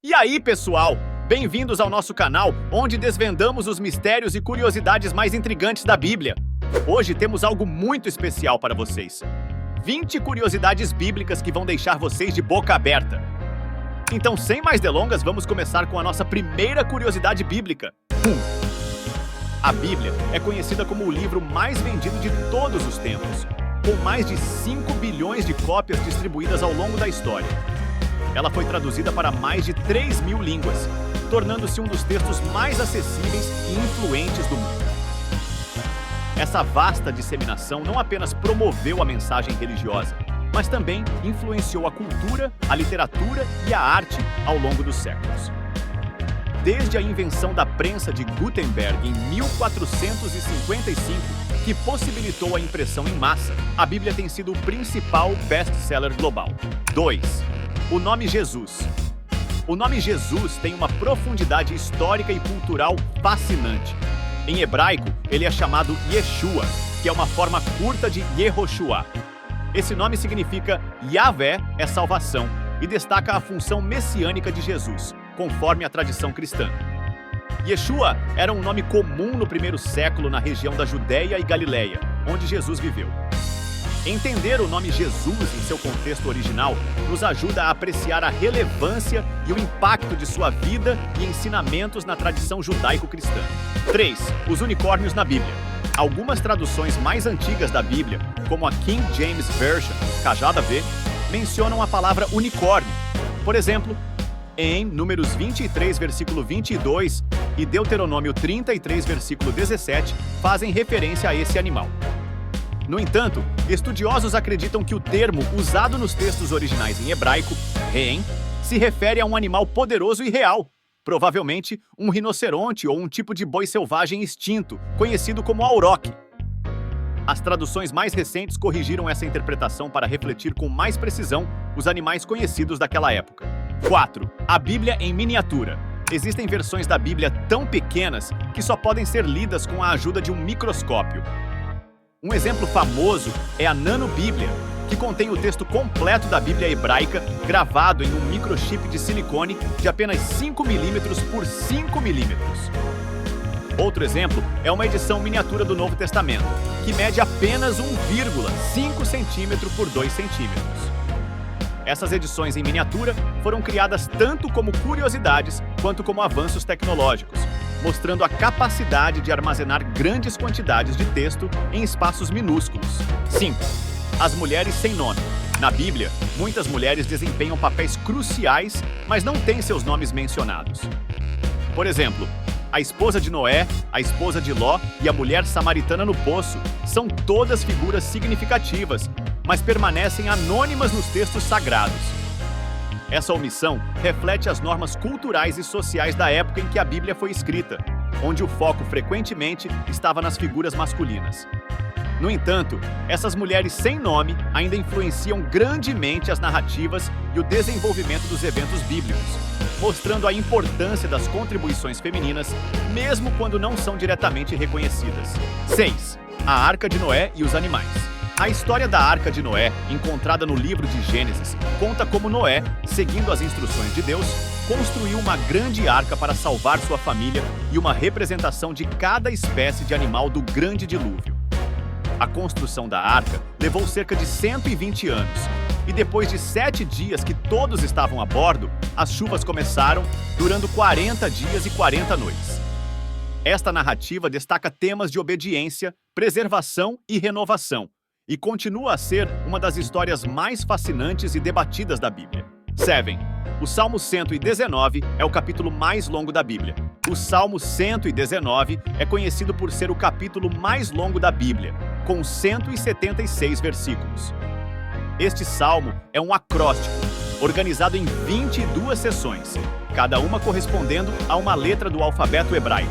E aí, pessoal? Bem-vindos ao nosso canal, onde desvendamos os mistérios e curiosidades mais intrigantes da Bíblia. Hoje temos algo muito especial para vocês. 20 curiosidades bíblicas que vão deixar vocês de boca aberta. Então, sem mais delongas, vamos começar com a nossa primeira curiosidade bíblica. A Bíblia é conhecida como o livro mais vendido de todos os tempos, com mais de 5 bilhões de cópias distribuídas ao longo da história. Ela foi traduzida para mais de 3.000 línguas, tornando-se um dos textos mais acessíveis e influentes do mundo. Essa vasta disseminação não apenas promoveu a mensagem religiosa, mas também influenciou a cultura, a literatura e a arte ao longo dos séculos. Desde a invenção da prensa de Gutenberg em 1455, que possibilitou a impressão em massa, a Bíblia tem sido o principal best-seller global. 2. O nome Jesus. O nome Jesus tem uma profundidade histórica e cultural fascinante. Em hebraico, ele é chamado Yeshua, que é uma forma curta de Yehoshua. Esse nome significa Yahvé é salvação e destaca a função messiânica de Jesus, conforme a tradição cristã. Yeshua era um nome comum no primeiro século na região da Judéia e Galileia, onde Jesus viveu. Entender o nome Jesus em seu contexto original nos ajuda a apreciar a relevância e o impacto de sua vida e ensinamentos na tradição judaico-cristã. 3. Os unicórnios na Bíblia. Algumas traduções mais antigas da Bíblia, como a King James Version, Cajada V, mencionam a palavra unicórnio. Por exemplo, em Números 23, versículo 22 e Deuteronômio 33, versículo 17, fazem referência a esse animal. No entanto, estudiosos acreditam que o termo usado nos textos originais em hebraico, reem, se refere a um animal poderoso e real, provavelmente um rinoceronte ou um tipo de boi selvagem extinto, conhecido como auroque. As traduções mais recentes corrigiram essa interpretação para refletir com mais precisão os animais conhecidos daquela época. 4. A Bíblia em miniatura. Existem versões da Bíblia tão pequenas que só podem ser lidas com a ajuda de um microscópio. Um exemplo famoso é a Nanobíblia, que contém o texto completo da Bíblia hebraica gravado em um microchip de silicone de apenas 5 mm por 5 mm. Outro exemplo é uma edição miniatura do Novo Testamento, que mede apenas 1,5 cm por 2 cm. Essas edições em miniatura foram criadas tanto como curiosidades quanto como avanços tecnológicos, mostrando a capacidade de armazenar grandes quantidades de texto em espaços minúsculos. 5. As mulheres sem nome. Na Bíblia, muitas mulheres desempenham papéis cruciais, mas não têm seus nomes mencionados. Por exemplo, a esposa de Noé, a esposa de Ló e a mulher samaritana no poço são todas figuras significativas, mas permanecem anônimas nos textos sagrados. Essa omissão reflete as normas culturais e sociais da época em que a Bíblia foi escrita, onde o foco frequentemente estava nas figuras masculinas. No entanto, essas mulheres sem nome ainda influenciam grandemente as narrativas e o desenvolvimento dos eventos bíblicos, mostrando a importância das contribuições femininas, mesmo quando não são diretamente reconhecidas. 6. A Arca de Noé e os animais. A história da Arca de Noé, encontrada no livro de Gênesis, conta como Noé, seguindo as instruções de Deus, construiu uma grande arca para salvar sua família e uma representação de cada espécie de animal do grande dilúvio. A construção da arca levou cerca de 120 anos, e depois de 7 dias que todos estavam a bordo, as chuvas começaram, durando 40 dias e 40 noites. Esta narrativa destaca temas de obediência, preservação e renovação, e continua a ser uma das histórias mais fascinantes e debatidas da Bíblia. 7. O Salmo 119 é o capítulo mais longo da Bíblia. O Salmo 119 é conhecido por ser o capítulo mais longo da Bíblia, com 176 versículos. Este salmo é um acróstico, organizado em 22 seções, cada uma correspondendo a uma letra do alfabeto hebraico.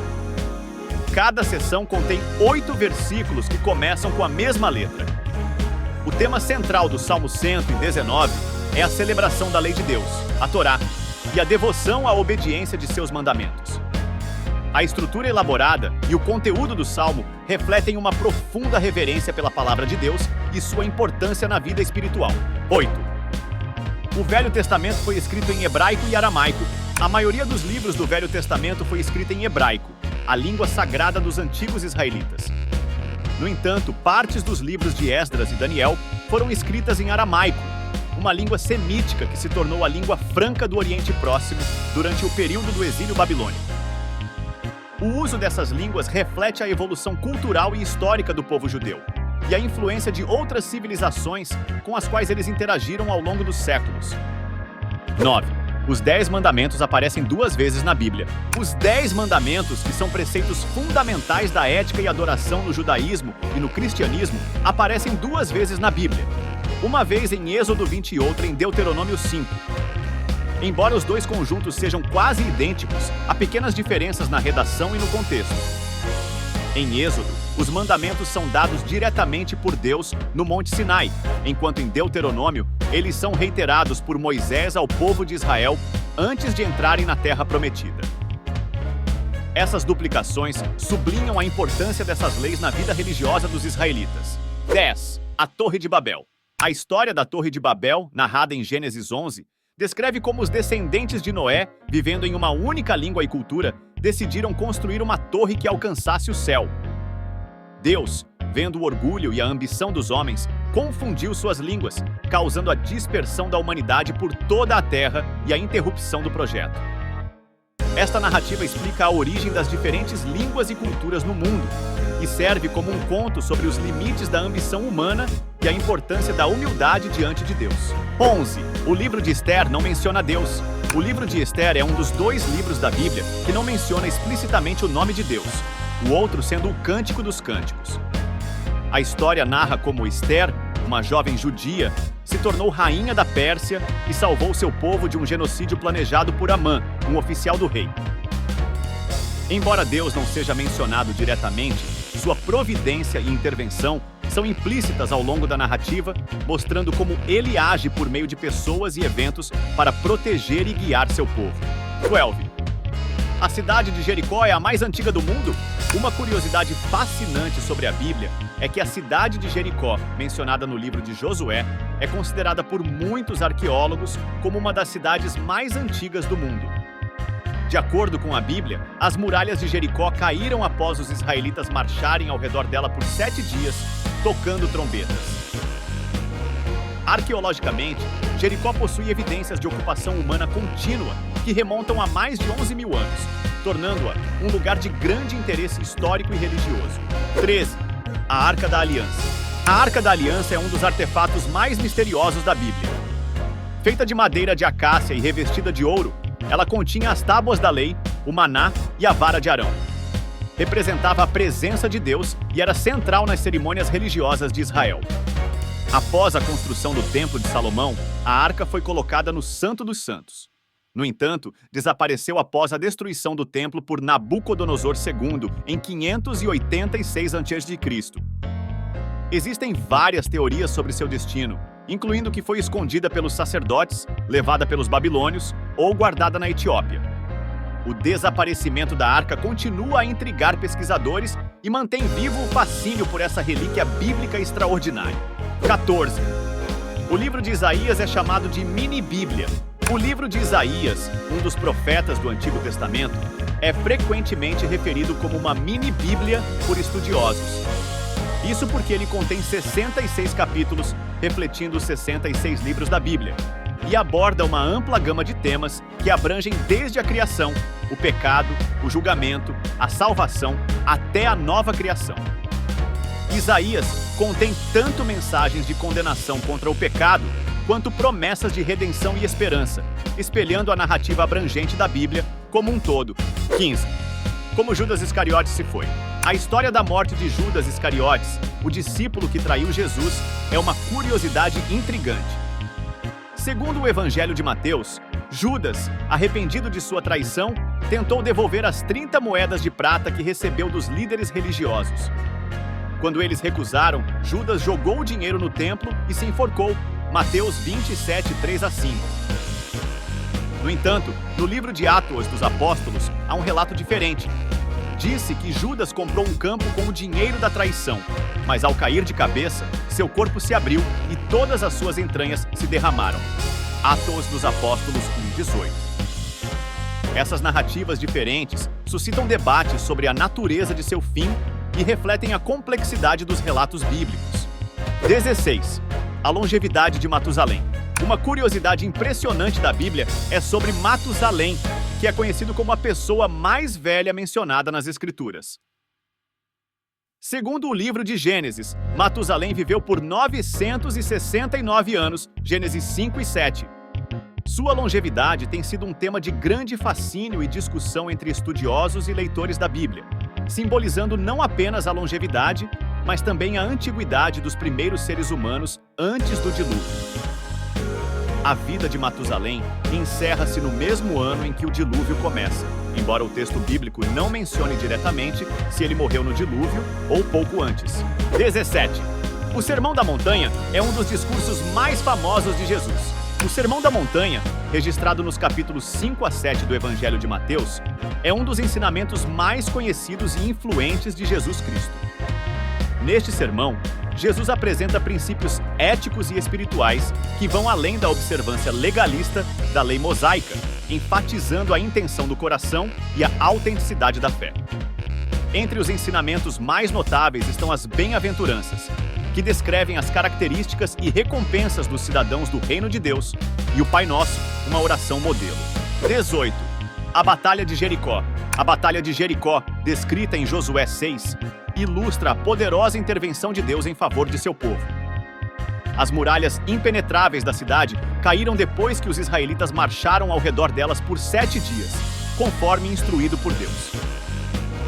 Cada seção contém 8 versículos que começam com a mesma letra. O tema central do Salmo 119 é a celebração da lei de Deus, a Torá, e a devoção à obediência de seus mandamentos. A estrutura elaborada e o conteúdo do Salmo refletem uma profunda reverência pela palavra de Deus e sua importância na vida espiritual. 8. O Velho Testamento foi escrito em hebraico e aramaico, A maioria dos livros do Velho Testamento foi escrita em hebraico, a língua sagrada dos antigos israelitas. No entanto, partes dos livros de Esdras e Daniel foram escritas em aramaico, uma língua semítica que se tornou a língua franca do Oriente Próximo durante o período do exílio babilônico. O uso dessas línguas reflete a evolução cultural e histórica do povo judeu e a influência de outras civilizações com as quais eles interagiram ao longo dos séculos. 9. Os 10 mandamentos aparecem 2 vezes na Bíblia. Os 10 mandamentos, que são preceitos fundamentais da ética e adoração no judaísmo e no cristianismo, aparecem 2 vezes na Bíblia. Uma vez em Êxodo 20 e outra em Deuteronômio 5. Embora os 2 conjuntos sejam quase idênticos, há pequenas diferenças na redação e no contexto. Em Êxodo, os mandamentos são dados diretamente por Deus no Monte Sinai, enquanto em Deuteronômio, eles são reiterados por Moisés ao povo de Israel antes de entrarem na Terra Prometida. Essas duplicações sublinham a importância dessas leis na vida religiosa dos israelitas. 10. A Torre de Babel. A história da Torre de Babel, narrada em Gênesis 11, descreve como os descendentes de Noé, vivendo em uma única língua e cultura, decidiram construir uma torre que alcançasse o céu. Deus, vendo o orgulho e a ambição dos homens, confundiu suas línguas, causando a dispersão da humanidade por toda a terra e a interrupção do projeto. Esta narrativa explica a origem das diferentes línguas e culturas no mundo e serve como um conto sobre os limites da ambição humana e a importância da humildade diante de Deus. 11. O livro de Ester não menciona Deus. O livro de Ester é um dos 2 livros da Bíblia que não menciona explicitamente o nome de Deus, o outro sendo o Cântico dos Cânticos. A história narra como Ester, uma jovem judia, se tornou rainha da Pérsia e salvou seu povo de um genocídio planejado por Amã, um oficial do rei. Embora Deus não seja mencionado diretamente, sua providência e intervenção são implícitas ao longo da narrativa, mostrando como ele age por meio de pessoas e eventos para proteger e guiar seu povo. 12. A cidade de Jericó é a mais antiga do mundo? Uma curiosidade fascinante sobre a Bíblia é que a cidade de Jericó, mencionada no livro de Josué, é considerada por muitos arqueólogos como uma das cidades mais antigas do mundo. De acordo com a Bíblia, as muralhas de Jericó caíram após os israelitas marcharem ao redor dela por 7 dias, tocando trombetas. Arqueologicamente, Jericó possui evidências de ocupação humana contínua que remontam a mais de 11.000 anos, tornando-a um lugar de grande interesse histórico e religioso. 13. A Arca da Aliança. A Arca da Aliança é um dos artefatos mais misteriosos da Bíblia. Feita de madeira de acácia e revestida de ouro, ela continha as tábuas da lei, o maná e a vara de Arão. Representava a presença de Deus e era central nas cerimônias religiosas de Israel. Após a construção do Templo de Salomão, a arca foi colocada no Santo dos Santos. No entanto, desapareceu após a destruição do templo por Nabucodonosor II em 586 a.C. Existem várias teorias sobre seu destino, incluindo que foi escondida pelos sacerdotes, levada pelos babilônios ou guardada na Etiópia. O desaparecimento da arca continua a intrigar pesquisadores e mantém vivo o fascínio por essa relíquia bíblica extraordinária. 14. O livro de Isaías é chamado de mini-bíblia. O livro de Isaías, um dos profetas do Antigo Testamento, é frequentemente referido como uma mini-bíblia por estudiosos. Isso porque ele contém 66 capítulos, refletindo os 66 livros da Bíblia, e aborda uma ampla gama de temas que abrangem desde a criação, o pecado, o julgamento, a salvação, até a nova criação. Isaías contém tanto mensagens de condenação contra o pecado, quanto promessas de redenção e esperança, espelhando a narrativa abrangente da Bíblia como um todo. 15. Como Judas Iscariotes se foi. A história da morte de Judas Iscariotes, o discípulo que traiu Jesus, é uma curiosidade intrigante. Segundo o Evangelho de Mateus, Judas, arrependido de sua traição, tentou devolver as 30 moedas de prata que recebeu dos líderes religiosos. Quando eles recusaram, Judas jogou o dinheiro no templo e se enforcou. Mateus 27, 3 a 5. No entanto, no livro de Atos dos Apóstolos, há um relato diferente. Disse que Judas comprou um campo com o dinheiro da traição, mas ao cair de cabeça, seu corpo se abriu e todas as suas entranhas se derramaram. Atos dos Apóstolos 1, 18. Essas narrativas diferentes suscitam debates sobre a natureza de seu fim e refletem a complexidade dos relatos bíblicos. 16. A longevidade de Matusalém. Uma curiosidade impressionante da Bíblia é sobre Matusalém, que é conhecido como a pessoa mais velha mencionada nas Escrituras. Segundo o livro de Gênesis, Matusalém viveu por 969 anos, Gênesis 5 e 7. Sua longevidade tem sido um tema de grande fascínio e discussão entre estudiosos e leitores da Bíblia, simbolizando não apenas a longevidade, mas também a antiguidade dos primeiros seres humanos antes do dilúvio. A vida de Matusalém encerra-se no mesmo ano em que o dilúvio começa, embora o texto bíblico não mencione diretamente se ele morreu no dilúvio ou pouco antes. 17. O Sermão da Montanha é um dos discursos mais famosos de Jesus. O Sermão da Montanha, registrado nos capítulos 5 a 7 do Evangelho de Mateus, é um dos ensinamentos mais conhecidos e influentes de Jesus Cristo. Neste sermão, Jesus apresenta princípios éticos e espirituais que vão além da observância legalista da lei mosaica, enfatizando a intenção do coração e a autenticidade da fé. Entre os ensinamentos mais notáveis estão as bem-aventuranças, que descrevem as características e recompensas dos cidadãos do Reino de Deus, e o Pai Nosso, uma oração modelo. 18. A Batalha de Jericó. A Batalha de Jericó, descrita em Josué 6, ilustra a poderosa intervenção de Deus em favor de seu povo. As muralhas impenetráveis da cidade caíram depois que os israelitas marcharam ao redor delas por 7 dias, conforme instruído por Deus.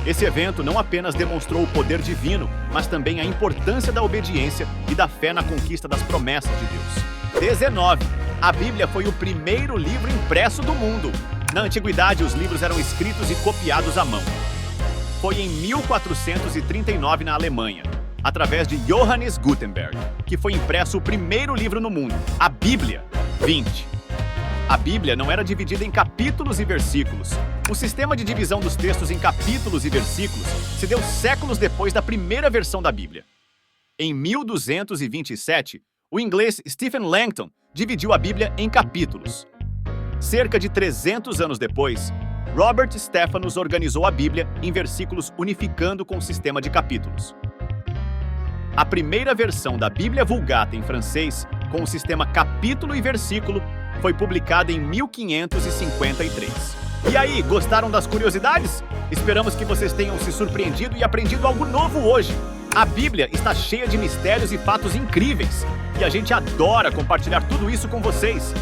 Esse evento não apenas demonstrou o poder divino, mas também a importância da obediência e da fé na conquista das promessas de Deus. 19. A Bíblia foi o primeiro livro impresso do mundo. Na antiguidade, os livros eram escritos e copiados à mão. Foi em 1439 na Alemanha, através de Johannes Gutenberg, que foi impresso o primeiro livro no mundo, a Bíblia. 20. A Bíblia não era dividida em capítulos e versículos. O sistema de divisão dos textos em capítulos e versículos se deu séculos depois da primeira versão da Bíblia. Em 1227, o inglês Stephen Langton dividiu a Bíblia em capítulos. Cerca de 300 anos depois, Robert Stephanus organizou a Bíblia em versículos, unificando com o sistema de capítulos. A primeira versão da Bíblia Vulgata em francês, com o sistema capítulo e versículo, foi publicada em 1553. E aí, gostaram das curiosidades? Esperamos que vocês tenham se surpreendido e aprendido algo novo hoje. A Bíblia está cheia de mistérios e fatos incríveis, e a gente adora compartilhar tudo isso com vocês.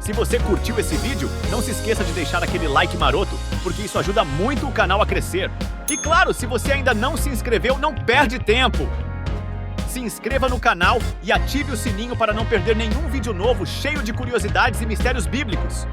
Se você curtiu esse vídeo, não se esqueça de deixar aquele like maroto, porque isso ajuda muito o canal a crescer. E claro, se você ainda não se inscreveu, não perde tempo! Se inscreva no canal e ative o sininho para não perder nenhum vídeo novo cheio de curiosidades e mistérios bíblicos.